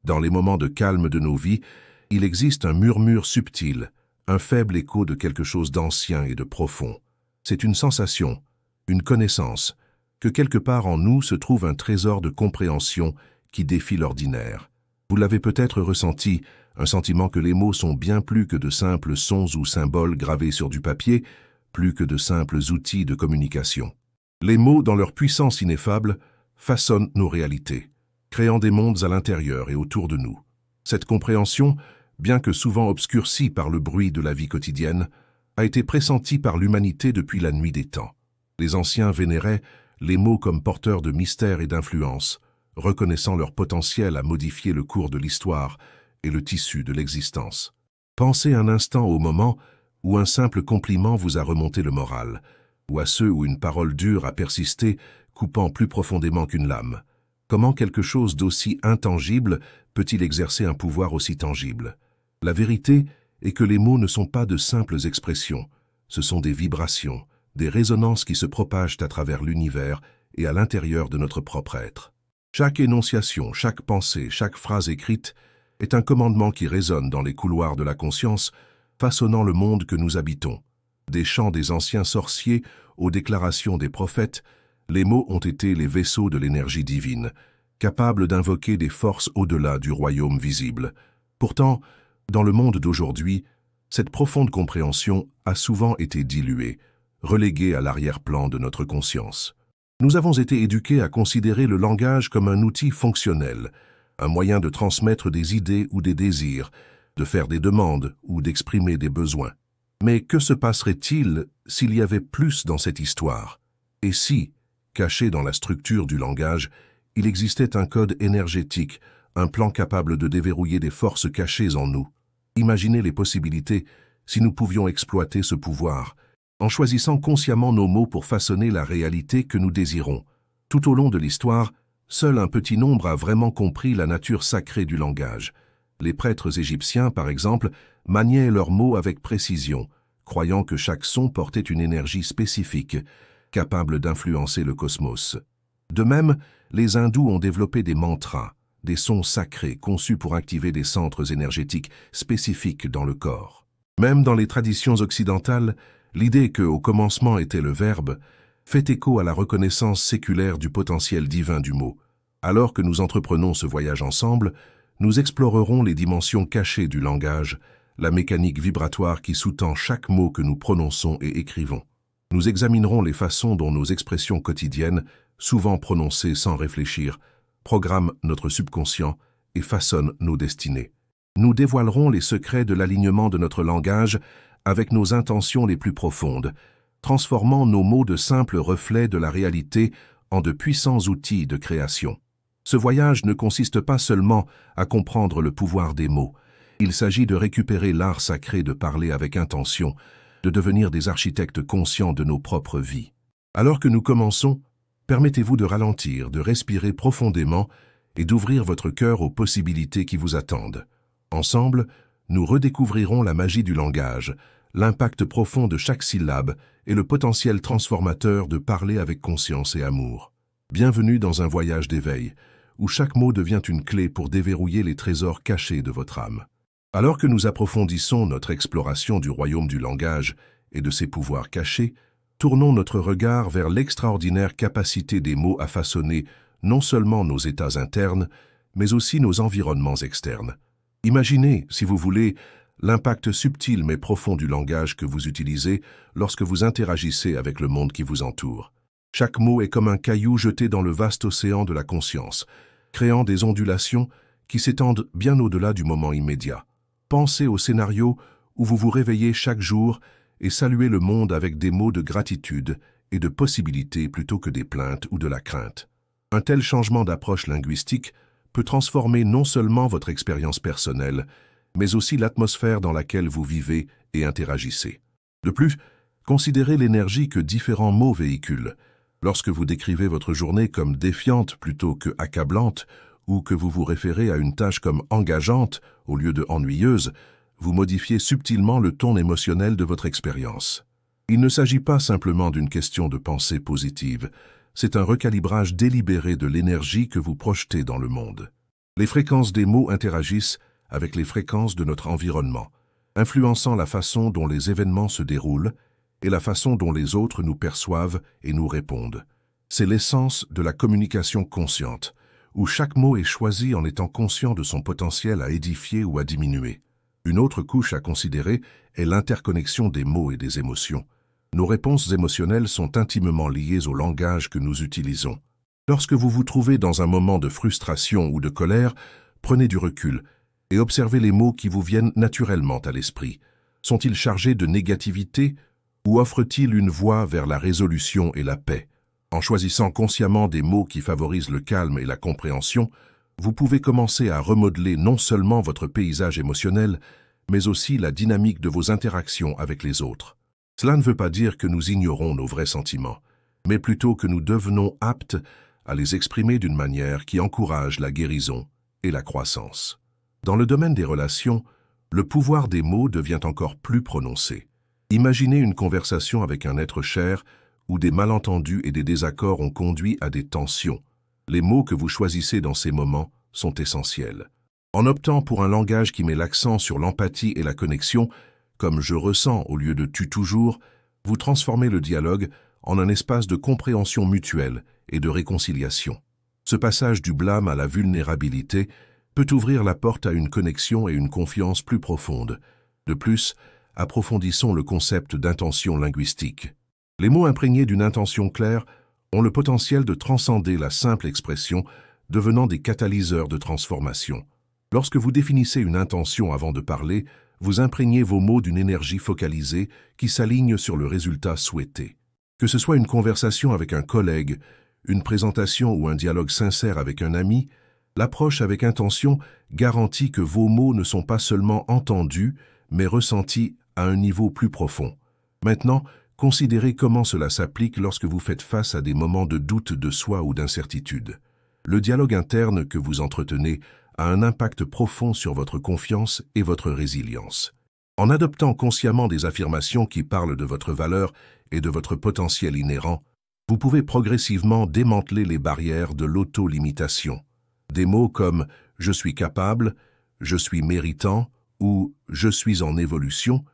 Dans les moments de calme de nos vies, il existe un murmure subtil, un faible écho de quelque chose d'ancien et de profond. C'est une sensation, une connaissance, que quelque part en nous se trouve un trésor de compréhension qui défie l'ordinaire. Vous l'avez peut-être ressenti, un sentiment que les mots sont bien plus que de simples sons ou symboles gravés sur du papier, plus que de simples outils de communication. Les mots, dans leur puissance ineffable, façonnent nos réalités, créant des mondes à l'intérieur et autour de nous. Cette compréhension, bien que souvent obscurcie par le bruit de la vie quotidienne, a été pressentie par l'humanité depuis la nuit des temps. Les anciens vénéraient les mots comme porteurs de mystère et d'influence, reconnaissant leur potentiel à modifier le cours de l'histoire et le tissu de l'existence. Pensez un instant au moment où un simple compliment vous a remonté le moral, ou à ceux où une parole dure a persisté, coupant plus profondément qu'une lame. Comment quelque chose d'aussi intangible peut-il exercer un pouvoir aussi tangible? La vérité est que les mots ne sont pas de simples expressions, ce sont des vibrations, des résonances qui se propagent à travers l'univers et à l'intérieur de notre propre être. Chaque énonciation, chaque pensée, chaque phrase écrite est un commandement qui résonne dans les couloirs de la conscience, façonnant le monde que nous habitons. Des chants des anciens sorciers aux déclarations des prophètes, les mots ont été les vaisseaux de l'énergie divine, capables d'invoquer des forces au-delà du royaume visible. Pourtant, dans le monde d'aujourd'hui, cette profonde compréhension a souvent été diluée, reléguée à l'arrière-plan de notre conscience. Nous avons été éduqués à considérer le langage comme un outil fonctionnel, un moyen de transmettre des idées ou des désirs, de faire des demandes ou d'exprimer des besoins. Mais que se passerait-il s'il y avait plus dans cette histoire? Et si, caché dans la structure du langage, il existait un code énergétique, un plan capable de déverrouiller des forces cachées en nous? Imaginez les possibilités si nous pouvions exploiter ce pouvoir, en choisissant consciemment nos mots pour façonner la réalité que nous désirons. Tout au long de l'histoire, seul un petit nombre a vraiment compris la nature sacrée du langage. Les prêtres égyptiens, par exemple, maniaient leurs mots avec précision, croyant que chaque son portait une énergie spécifique, capable d'influencer le cosmos. De même, les hindous ont développé des mantras, des sons sacrés conçus pour activer des centres énergétiques spécifiques dans le corps. Même dans les traditions occidentales, l'idée que, au commencement était le verbe, fait écho à la reconnaissance séculaire du potentiel divin du mot. Alors que nous entreprenons ce voyage ensemble, nous explorerons les dimensions cachées du langage, la mécanique vibratoire qui sous-tend chaque mot que nous prononçons et écrivons. Nous examinerons les façons dont nos expressions quotidiennes, souvent prononcées sans réfléchir, programment notre subconscient et façonnent nos destinées. Nous dévoilerons les secrets de l'alignement de notre langage avec nos intentions les plus profondes, transformant nos mots de simples reflets de la réalité en de puissants outils de création. Ce voyage ne consiste pas seulement à comprendre le pouvoir des mots. Il s'agit de récupérer l'art sacré de parler avec intention, de devenir des architectes conscients de nos propres vies. Alors que nous commençons, permettez-vous de ralentir, de respirer profondément et d'ouvrir votre cœur aux possibilités qui vous attendent. Ensemble, nous redécouvrirons la magie du langage, l'impact profond de chaque syllabe et le potentiel transformateur de parler avec conscience et amour. Bienvenue dans un voyage d'éveil, où chaque mot devient une clé pour déverrouiller les trésors cachés de votre âme. Alors que nous approfondissons notre exploration du royaume du langage et de ses pouvoirs cachés, tournons notre regard vers l'extraordinaire capacité des mots à façonner non seulement nos états internes, mais aussi nos environnements externes. Imaginez, si vous voulez, l'impact subtil mais profond du langage que vous utilisez lorsque vous interagissez avec le monde qui vous entoure. Chaque mot est comme un caillou jeté dans le vaste océan de la conscience, créant des ondulations qui s'étendent bien au-delà du moment immédiat. Pensez au scénario où vous vous réveillez chaque jour et saluez le monde avec des mots de gratitude et de possibilités plutôt que des plaintes ou de la crainte. Un tel changement d'approche linguistique peut transformer non seulement votre expérience personnelle, mais aussi l'atmosphère dans laquelle vous vivez et interagissez. De plus, considérez l'énergie que différents mots véhiculent. Lorsque vous décrivez votre journée comme défiante plutôt que accablante, ou que vous vous référez à une tâche comme engageante au lieu de ennuyeuse, vous modifiez subtilement le ton émotionnel de votre expérience. Il ne s'agit pas simplement d'une question de pensée positive, c'est un recalibrage délibéré de l'énergie que vous projetez dans le monde. Les fréquences des mots interagissent avec les fréquences de notre environnement, influençant la façon dont les événements se déroulent et la façon dont les autres nous perçoivent et nous répondent. C'est l'essence de la communication consciente, où chaque mot est choisi en étant conscient de son potentiel à édifier ou à diminuer. Une autre couche à considérer est l'interconnexion des mots et des émotions. Nos réponses émotionnelles sont intimement liées au langage que nous utilisons. Lorsque vous vous trouvez dans un moment de frustration ou de colère, prenez du recul et observez les mots qui vous viennent naturellement à l'esprit. Sont-ils chargés de négativité ou offrent-ils une voie vers la résolution et la paix? En choisissant consciemment des mots qui favorisent le calme et la compréhension, vous pouvez commencer à remodeler non seulement votre paysage émotionnel, mais aussi la dynamique de vos interactions avec les autres. Cela ne veut pas dire que nous ignorons nos vrais sentiments, mais plutôt que nous devenons aptes à les exprimer d'une manière qui encourage la guérison et la croissance. Dans le domaine des relations, le pouvoir des mots devient encore plus prononcé. Imaginez une conversation avec un être cher où des malentendus et des désaccords ont conduit à des tensions. Les mots que vous choisissez dans ces moments sont essentiels. En optant pour un langage qui met l'accent sur l'empathie et la connexion, comme « je ressens » au lieu de « tu toujours », vous transformez le dialogue en un espace de compréhension mutuelle et de réconciliation. Ce passage du blâme à la vulnérabilité peut ouvrir la porte à une connexion et une confiance plus profondes. De plus, approfondissons le concept d'intention linguistique. Les mots imprégnés d'une intention claire ont le potentiel de transcender la simple expression, devenant des catalyseurs de transformation. Lorsque vous définissez une intention avant de parler, vous imprégnez vos mots d'une énergie focalisée qui s'aligne sur le résultat souhaité. Que ce soit une conversation avec un collègue, une présentation ou un dialogue sincère avec un ami, l'approche avec intention garantit que vos mots ne sont pas seulement entendus, mais ressentis à un niveau plus profond. Maintenant, considérez comment cela s'applique lorsque vous faites face à des moments de doute de soi ou d'incertitude. Le dialogue interne que vous entretenez a un impact profond sur votre confiance et votre résilience. En adoptant consciemment des affirmations qui parlent de votre valeur et de votre potentiel inhérent, vous pouvez progressivement démanteler les barrières de l'auto-limitation. Des mots comme « je suis capable »,« je suis méritant » ou « je suis en évolution »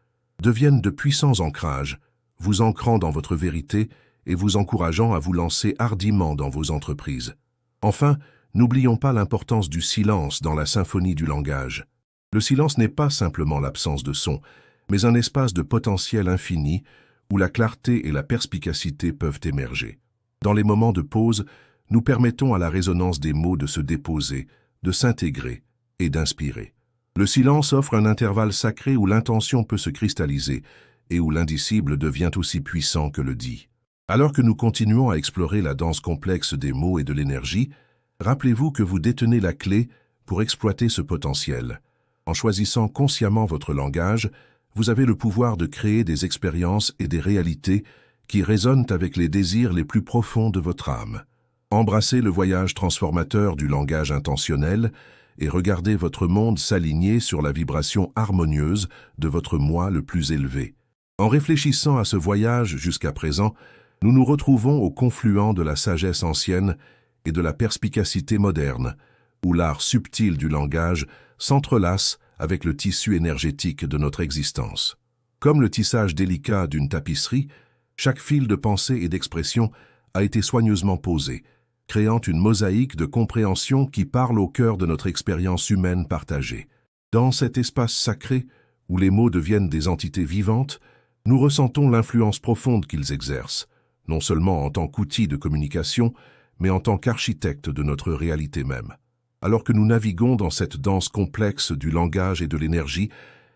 deviennent de puissants ancrages, vous ancrant dans votre vérité et vous encourageant à vous lancer hardiment dans vos entreprises. Enfin, n'oublions pas l'importance du silence dans la symphonie du langage. Le silence n'est pas simplement l'absence de son, mais un espace de potentiel infini où la clarté et la perspicacité peuvent émerger. Dans les moments de pause, nous permettons à la résonance des mots de se déposer, de s'intégrer et d'inspirer. Le silence offre un intervalle sacré où l'intention peut se cristalliser et où l'indicible devient aussi puissant que le dit. Alors que nous continuons à explorer la danse complexe des mots et de l'énergie, rappelez-vous que vous détenez la clé pour exploiter ce potentiel. En choisissant consciemment votre langage, vous avez le pouvoir de créer des expériences et des réalités qui résonnent avec les désirs les plus profonds de votre âme. Embrassez le voyage transformateur du langage intentionnel et regardez votre monde s'aligner sur la vibration harmonieuse de votre moi le plus élevé. En réfléchissant à ce voyage jusqu'à présent, nous nous retrouvons au confluent de la sagesse ancienne et de la perspicacité moderne, où l'art subtil du langage s'entrelace avec le tissu énergétique de notre existence. Comme le tissage délicat d'une tapisserie, chaque fil de pensée et d'expression a été soigneusement posé, créant une mosaïque de compréhension qui parle au cœur de notre expérience humaine partagée. Dans cet espace sacré, où les mots deviennent des entités vivantes, nous ressentons l'influence profonde qu'ils exercent, non seulement en tant qu'outil de communication, mais en tant qu'architecte de notre réalité même. Alors que nous naviguons dans cette danse complexe du langage et de l'énergie,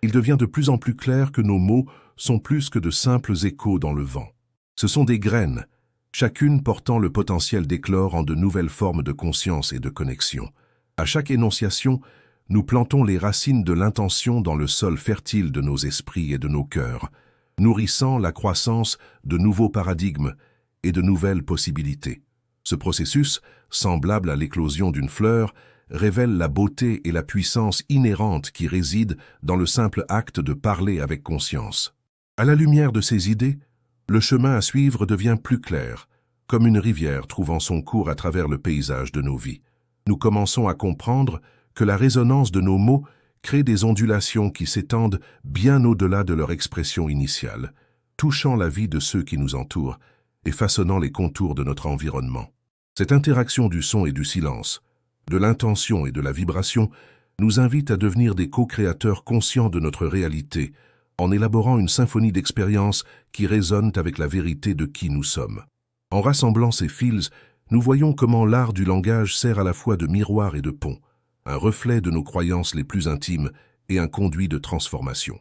il devient de plus en plus clair que nos mots sont plus que de simples échos dans le vent. Ce sont des graines, chacune portant le potentiel d'éclore en de nouvelles formes de conscience et de connexion. À chaque énonciation, nous plantons les racines de l'intention dans le sol fertile de nos esprits et de nos cœurs, nourrissant la croissance de nouveaux paradigmes et de nouvelles possibilités. Ce processus, semblable à l'éclosion d'une fleur, révèle la beauté et la puissance inhérentes qui résident dans le simple acte de parler avec conscience. À la lumière de ces idées, le chemin à suivre devient plus clair, comme une rivière trouvant son cours à travers le paysage de nos vies. Nous commençons à comprendre que la résonance de nos mots crée des ondulations qui s'étendent bien au-delà de leur expression initiale, touchant la vie de ceux qui nous entourent et façonnant les contours de notre environnement. Cette interaction du son et du silence, de l'intention et de la vibration, nous invite à devenir des co-créateurs conscients de notre réalité, en élaborant une symphonie d'expériences qui résonnent avec la vérité de qui nous sommes. En rassemblant ces fils, nous voyons comment l'art du langage sert à la fois de miroir et de pont, un reflet de nos croyances les plus intimes et un conduit de transformation.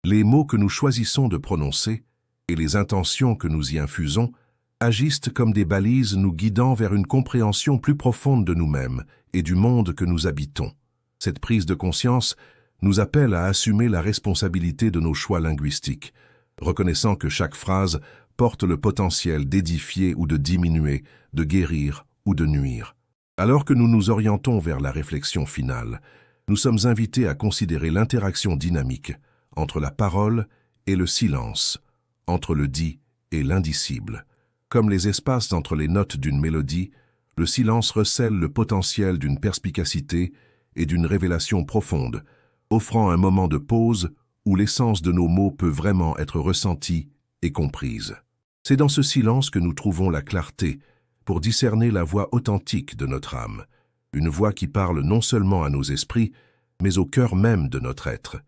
Les mots que nous choisissons de prononcer et les intentions que nous y infusons agissent comme des balises nous guidant vers une compréhension plus profonde de nous-mêmes et du monde que nous habitons. Cette prise de conscience nous appelle à assumer la responsabilité de nos choix linguistiques, reconnaissant que chaque phrase porte le potentiel d'édifier ou de diminuer, de guérir ou de nuire. Alors que nous nous orientons vers la réflexion finale, nous sommes invités à considérer l'interaction dynamique entre la parole et le silence, entre le dit et l'indicible. Comme les espaces entre les notes d'une mélodie, le silence recèle le potentiel d'une perspicacité et d'une révélation profonde, offrant un moment de pause où l'essence de nos mots peut vraiment être ressentie et comprise. C'est dans ce silence que nous trouvons la clarté pour discerner la voix authentique de notre âme, une voix qui parle non seulement à nos esprits, mais au cœur même de notre être.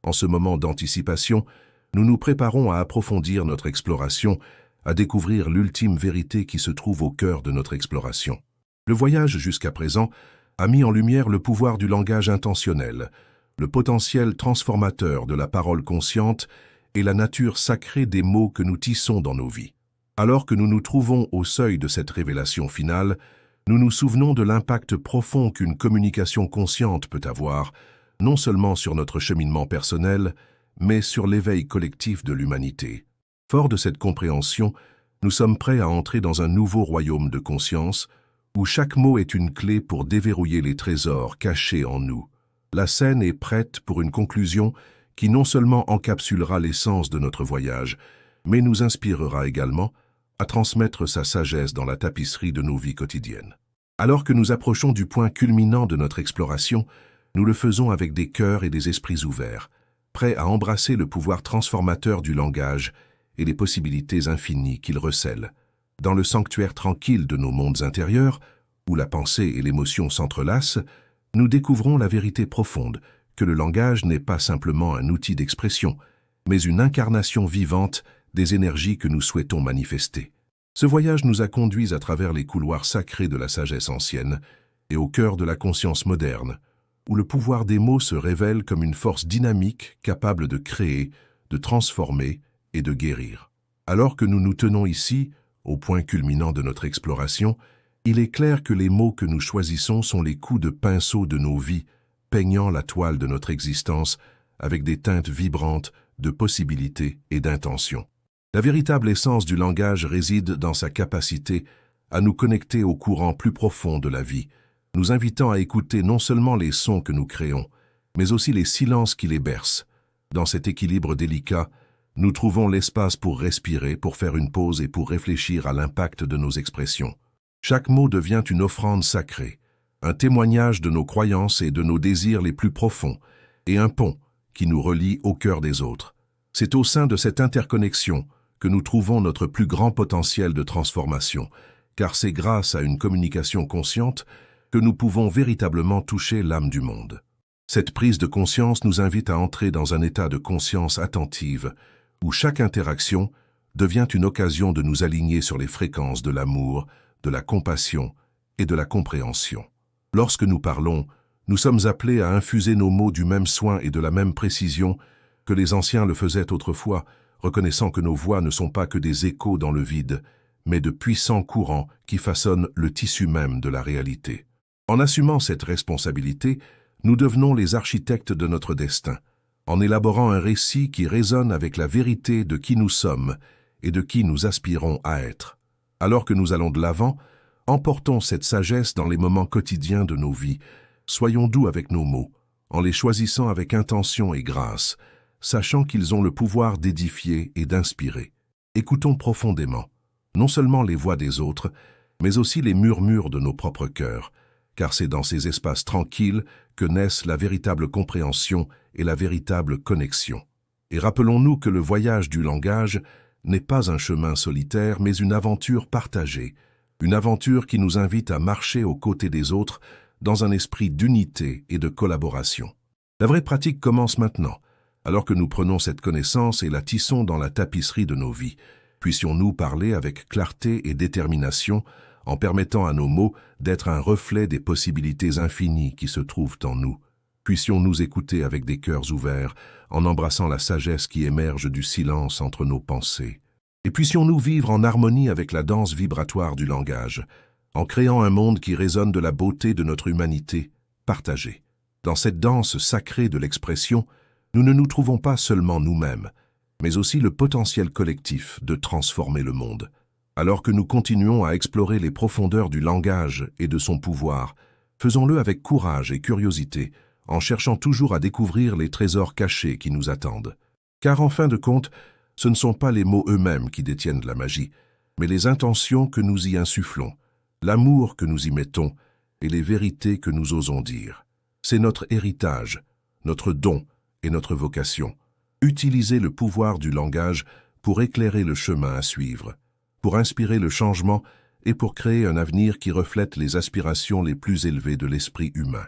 En ce moment d'anticipation, nous nous préparons à approfondir notre exploration, à découvrir l'ultime vérité qui se trouve au cœur de notre exploration. Le voyage jusqu'à présent a mis en lumière le pouvoir du langage intentionnel, le potentiel transformateur de la parole consciente et la nature sacrée des mots que nous tissons dans nos vies. Alors que nous nous trouvons au seuil de cette révélation finale, nous nous souvenons de l'impact profond qu'une communication consciente peut avoir, non seulement sur notre cheminement personnel, mais sur l'éveil collectif de l'humanité. Fort de cette compréhension, nous sommes prêts à entrer dans un nouveau royaume de conscience, où chaque mot est une clé pour déverrouiller les trésors cachés en nous. La scène est prête pour une conclusion qui non seulement encapsulera l'essence de notre voyage, mais nous inspirera également à transmettre sa sagesse dans la tapisserie de nos vies quotidiennes. Alors que nous approchons du point culminant de notre exploration, nous le faisons avec des cœurs et des esprits ouverts, prêts à embrasser le pouvoir transformateur du langage et les possibilités infinies qu'il recèle. Dans le sanctuaire tranquille de nos mondes intérieurs, où la pensée et l'émotion s'entrelacent, nous découvrons la vérité profonde que le langage n'est pas simplement un outil d'expression, mais une incarnation vivante des énergies que nous souhaitons manifester. Ce voyage nous a conduits à travers les couloirs sacrés de la sagesse ancienne et au cœur de la conscience moderne, où le pouvoir des mots se révèle comme une force dynamique capable de créer, de transformer et de guérir. Alors que nous nous tenons ici, au point culminant de notre exploration, il est clair que les mots que nous choisissons sont les coups de pinceau de nos vies, peignant la toile de notre existence avec des teintes vibrantes de possibilités et d'intentions. La véritable essence du langage réside dans sa capacité à nous connecter au courant plus profond de la vie, nous invitant à écouter non seulement les sons que nous créons, mais aussi les silences qui les bercent. Dans cet équilibre délicat, nous trouvons l'espace pour respirer, pour faire une pause et pour réfléchir à l'impact de nos expressions. Chaque mot devient une offrande sacrée, un témoignage de nos croyances et de nos désirs les plus profonds, et un pont qui nous relie au cœur des autres. C'est au sein de cette interconnexion que nous trouvons notre plus grand potentiel de transformation, car c'est grâce à une communication consciente que nous pouvons véritablement toucher l'âme du monde. Cette prise de conscience nous invite à entrer dans un état de conscience attentive, où chaque interaction devient une occasion de nous aligner sur les fréquences de l'amour, de la compassion et de la compréhension. Lorsque nous parlons, nous sommes appelés à infuser nos mots du même soin et de la même précision que les anciens le faisaient autrefois, reconnaissant que nos voix ne sont pas que des échos dans le vide, mais de puissants courants qui façonnent le tissu même de la réalité. En assumant cette responsabilité, nous devenons les architectes de notre destin, en élaborant un récit qui résonne avec la vérité de qui nous sommes et de qui nous aspirons à être. Alors que nous allons de l'avant, emportons cette sagesse dans les moments quotidiens de nos vies. Soyons doux avec nos mots, en les choisissant avec intention et grâce, sachant qu'ils ont le pouvoir d'édifier et d'inspirer. Écoutons profondément, non seulement les voix des autres, mais aussi les murmures de nos propres cœurs, car c'est dans ces espaces tranquilles que naissent la véritable compréhension et la véritable connexion. Et rappelons-nous que le voyage du langage n'est pas un chemin solitaire, mais une aventure partagée, une aventure qui nous invite à marcher aux côtés des autres dans un esprit d'unité et de collaboration. La vraie pratique commence maintenant, alors que nous prenons cette connaissance et la tissons dans la tapisserie de nos vies. Puissions-nous parler avec clarté et détermination, en permettant à nos mots d'être un reflet des possibilités infinies qui se trouvent en nous. Puissions-nous écouter avec des cœurs ouverts, en embrassant la sagesse qui émerge du silence entre nos pensées. Et puissions-nous vivre en harmonie avec la danse vibratoire du langage, en créant un monde qui résonne de la beauté de notre humanité partagée. Dans cette danse sacrée de l'expression, nous ne nous trouvons pas seulement nous-mêmes, mais aussi le potentiel collectif de transformer le monde. Alors que nous continuons à explorer les profondeurs du langage et de son pouvoir, faisons-le avec courage et curiosité, en cherchant toujours à découvrir les trésors cachés qui nous attendent. Car en fin de compte, ce ne sont pas les mots eux-mêmes qui détiennent la magie, mais les intentions que nous y insufflons, l'amour que nous y mettons et les vérités que nous osons dire. C'est notre héritage, notre don et notre vocation. Utilisez le pouvoir du langage pour éclairer le chemin à suivre, pour inspirer le changement et pour créer un avenir qui reflète les aspirations les plus élevées de l'esprit humain.